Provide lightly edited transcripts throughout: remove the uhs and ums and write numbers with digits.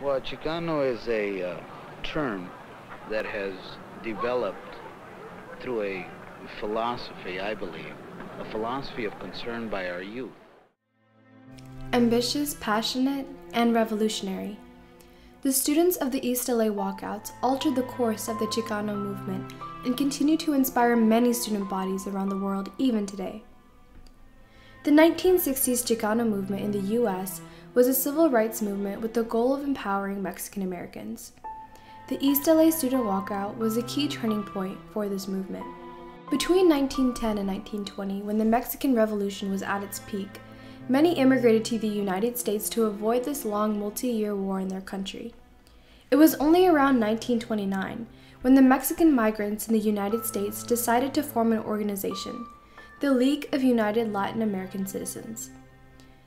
Well, Chicano is a term that has developed through a philosophy, I believe, a philosophy of concern by our youth. Ambitious, passionate, and revolutionary. The students of the East LA walkouts altered the course of the Chicano movement and continue to inspire many student bodies around the world even today. The 1960s Chicano movement in the U.S. was a civil rights movement with the goal of empowering Mexican Americans. The East LA student walkout was a key turning point for this movement. Between 1910 and 1920, when the Mexican Revolution was at its peak, many immigrated to the United States to avoid this long multi-year war in their country. It was only around 1929 when the Mexican migrants in the United States decided to form an organization, the League of United Latin American Citizens.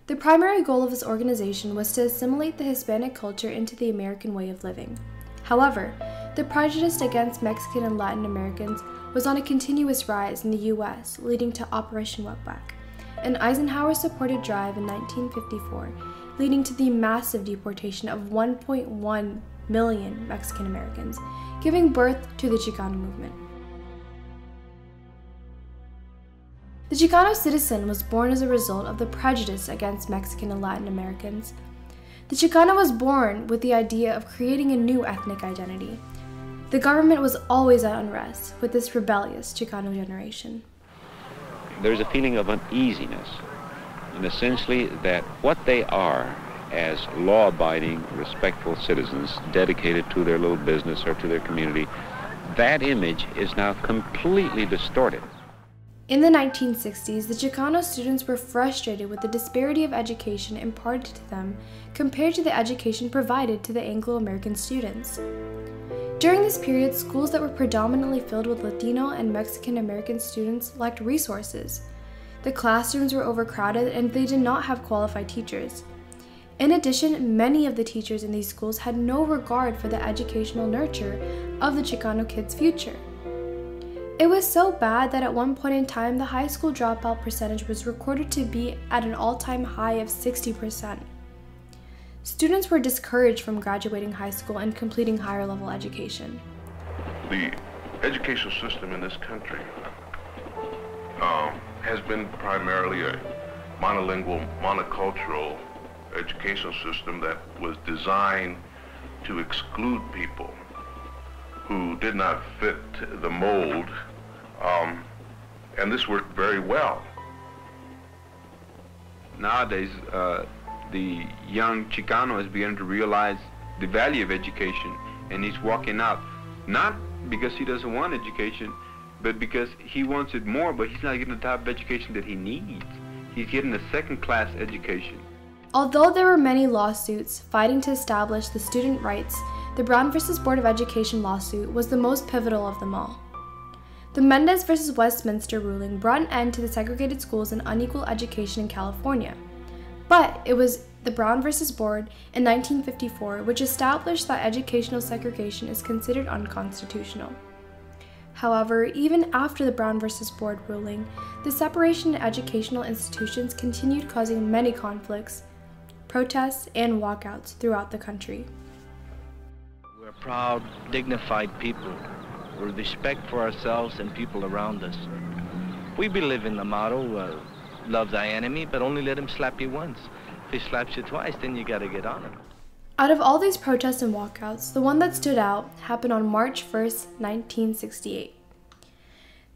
The primary goal of this organization was to assimilate the Hispanic culture into the American way of living. However, the prejudice against Mexican and Latin Americans was on a continuous rise in the U.S., leading to Operation Wetback, an Eisenhower-supported drive in 1954, leading to the massive deportation of 1.1 million Mexican Americans, giving birth to the Chicano movement. The Chicano citizen was born as a result of the prejudice against Mexican and Latin Americans. The Chicano was born with the idea of creating a new ethnic identity. The government was always at unrest with this rebellious Chicano generation. There's a feeling of uneasiness, and essentially that what they are as law-abiding, respectful citizens dedicated to their little business or to their community, that image is now completely distorted. In the 1960s, the Chicano students were frustrated with the disparity of education imparted to them compared to the education provided to the Anglo-American students. During this period, schools that were predominantly filled with Latino and Mexican American students lacked resources. The classrooms were overcrowded and they did not have qualified teachers. In addition, many of the teachers in these schools had no regard for the educational nurture of the Chicano kids' future. It was so bad that at one point in time, the high school dropout percentage was recorded to be at an all-time high of 60%. Students were discouraged from graduating high school and completing higher level education. The educational system in this country has been primarily a monolingual, monocultural educational system that was designed to exclude people who did not fit the mold, and this worked very well. Nowadays, the young Chicano is beginning to realize the value of education, and he's walking out, not because he doesn't want education, but because he wants it more, but he's not getting the type of education that he needs. He's getting a second-class education. Although there were many lawsuits fighting to establish the student rights, the Brown v. Board of Education lawsuit was the most pivotal of them all. The Mendez v. Westminster ruling brought an end to the segregated schools and unequal education in California. But it was the Brown v. Board in 1954 which established that educational segregation is considered unconstitutional. However, even after the Brown v. Board ruling, the separation in educational institutions continued causing many conflicts, protests, and walkouts throughout the country. We're proud, dignified people with respect for ourselves and people around us. We believe in the motto, love thy enemy, but only let him slap you once. If he slaps you twice, then you gotta get on him. Out of all these protests and walkouts, the one that stood out happened on March 1st, 1968.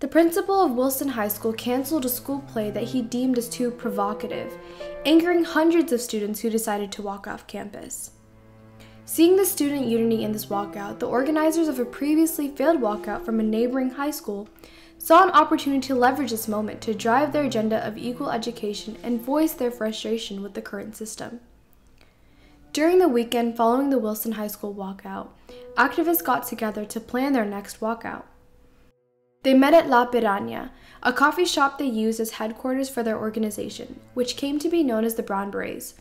The principal of Wilson High School canceled a school play that he deemed as too provocative, angering hundreds of students who decided to walk off campus. Seeing the student unity in this walkout, the organizers of a previously failed walkout from a neighboring high school saw an opportunity to leverage this moment to drive their agenda of equal education and voice their frustration with the current system. During the weekend following the Wilson High School walkout, activists got together to plan their next walkout. They met at La Piranha, a coffee shop they used as headquarters for their organization, which came to be known as the Brown Berets,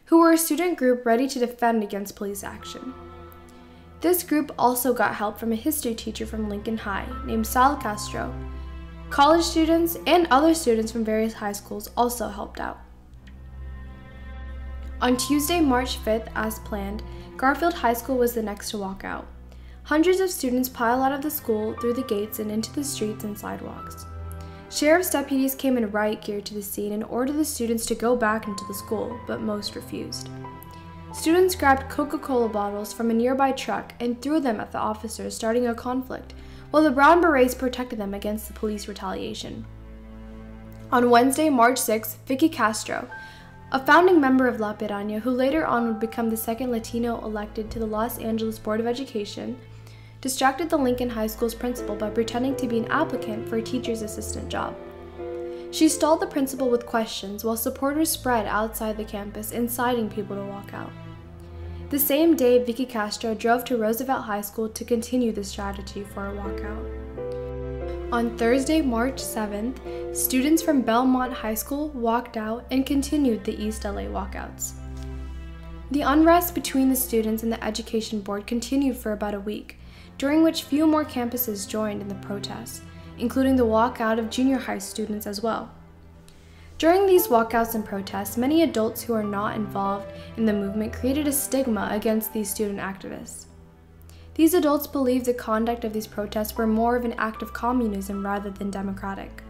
who were a student group ready to defend against police action. This group also got help from a history teacher from Lincoln High named Vickie Castro. College students and other students from various high schools also helped out. On Tuesday, March 5th, as planned, Garfield High School was the next to walk out. Hundreds of students piled out of the school through the gates and into the streets and sidewalks. Sheriff's deputies came in riot gear to the scene and ordered the students to go back into the school, but most refused. Students grabbed Coca-Cola bottles from a nearby truck and threw them at the officers, starting a conflict, while the Brown Berets protected them against the police retaliation. On Wednesday, March 6th, Vickie Castro, a founding member of La Piranha who later on would become the second Latino elected to the Los Angeles Board of Education, distracted the Lincoln High School's principal by pretending to be an applicant for a teacher's assistant job. She stalled the principal with questions while supporters spread outside the campus, inciting people to walk out. The same day, Vickie Castro drove to Roosevelt High School to continue the strategy for a walkout. On Thursday, March 7th, students from Belmont High School walked out and continued the East LA walkouts. The unrest between the students and the Education Board continued for about a week, during which few more campuses joined in the protests, including the walkout of junior high students as well. During these walkouts and protests, many adults who are not involved in the movement created a stigma against these student activists. These adults believed the conduct of these protests were more of an act of communism rather than democratic.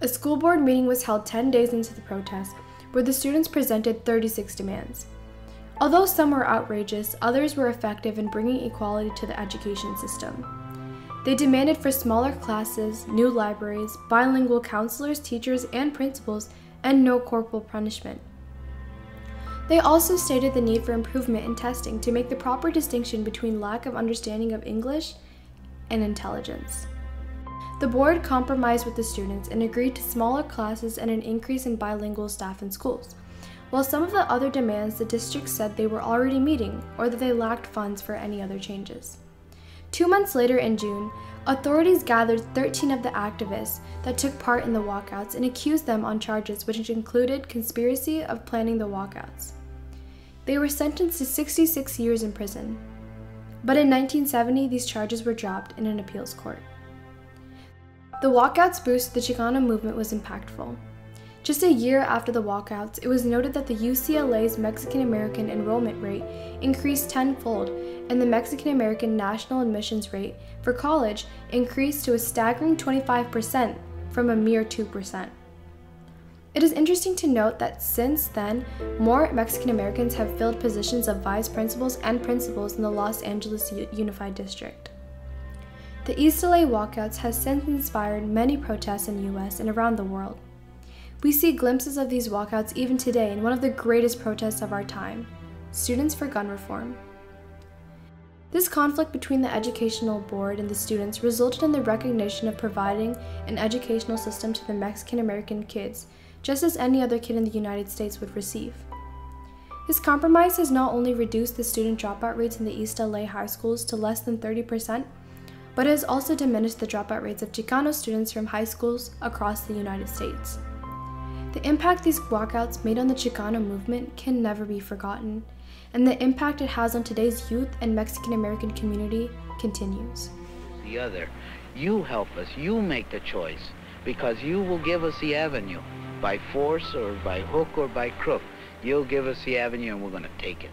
A school board meeting was held 10 days into the protests, where the students presented 36 demands. Although some were outrageous, others were effective in bringing equality to the education system. They demanded for smaller classes, new libraries, bilingual counselors, teachers, and principals, and no corporal punishment. They also stated the need for improvement in testing to make the proper distinction between lack of understanding of English and intelligence. The board compromised with the students and agreed to smaller classes and an increase in bilingual staff in schools, while some of the other demands the district said they were already meeting or that they lacked funds for any other changes. 2 months later in June, authorities gathered 13 of the activists that took part in the walkouts and accused them on charges which included conspiracy of planning the walkouts. They were sentenced to 66 years in prison, but in 1970 these charges were dropped in an appeals court. The walkouts' boost to the Chicano movement was impactful. Just a year after the walkouts, it was noted that the UCLA's Mexican-American enrollment rate increased tenfold, and the Mexican-American national admissions rate for college increased to a staggering 25% from a mere 2%. It is interesting to note that since then, more Mexican-Americans have filled positions of vice principals and principals in the Los Angeles Unified District. The East LA walkouts has since inspired many protests in the US and around the world. We see glimpses of these walkouts even today in one of the greatest protests of our time, Students for Gun Reform. This conflict between the educational board and the students resulted in the recognition of providing an educational system to the Mexican-American kids, just as any other kid in the United States would receive. This compromise has not only reduced the student dropout rates in the East LA high schools to less than 30%, but it has also diminished the dropout rates of Chicano students from high schools across the United States. The impact these walkouts made on the Chicano movement can never be forgotten, and the impact it has on today's youth and Mexican-American community continues. The other, you help us, you make the choice, because you will give us the avenue. By force or by hook or by crook, you'll give us the avenue and we're going to take it.